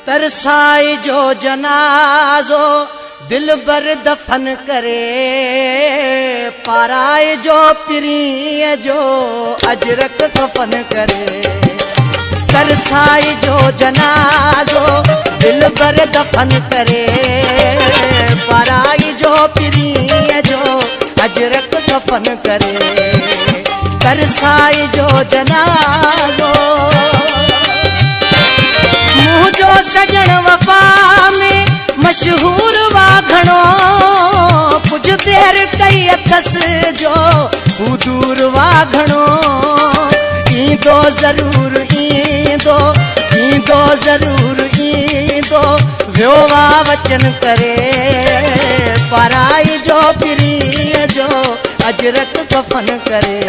तरसाई जो जनाजो दिल बर दफन करे, पाराए जो पिरीअ जो अजरक कफन करे। तरसाई जो जनाजो दिल बर दफन करे, पाराई जो पिरीअ जो अजरक कफन करे। तरसाई जो जनाजो मुझो सजन वफा में मशहूर वाघणो, कुछ देर कई अथस जो हू दूर वाघणो। ईंदो जरूर ईंदो, ईंदो जरूर ईंदो, वियो वा वचन करे, पाराई जो पिरीअ जो अजरक कफन करे।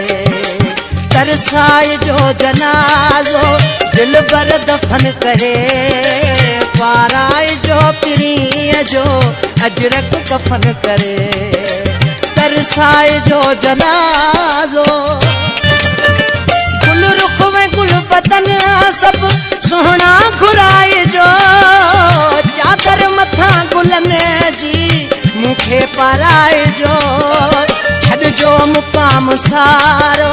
तरसाई जो जनाजो दिल बर दफन करे, पाराई जो पिरीअ जो अजरक कफन करे। तरसाई जो जनाजो गुल रुख में गुल बदन सब सुहना घुराए जो, चादर मथा गुलन जी मुखे पाराए जो। छड़ जो मुकाम सारो,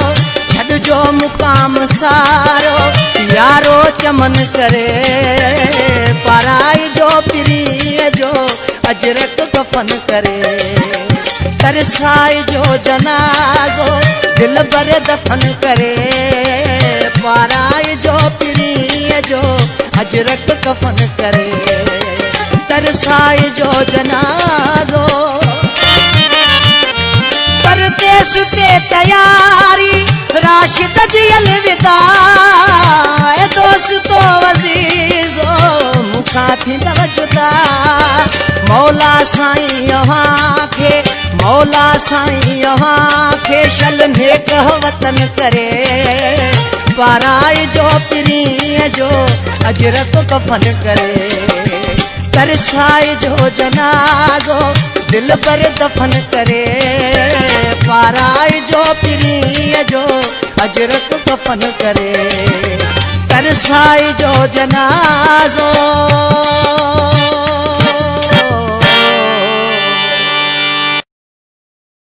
छड़ जो मुकाम सारो, यारो चमन करे, पाराई जो पिरीअ जो अजरक कफन करे। तरसाई जो जनाजो दिल बर दफन करे, पाराई जो पिरीअ जो अजरक कफन करे। तरसाई जो जनाजो परदेस ते तयारी राशिद जी अलविदा, दोस्तो अजीजो मुखा थी जुदा। मौला साईं यहां खे, मौला साईं यहां खे शल नेक वतन करे, पाराई जो पिरीअ जो अजरक कफन करे। तरसाई जो जनाजो दिल बर दफन करे, पाराई जो पिरीअ जो अजरक कफन करे। तरसाई जो जनाजो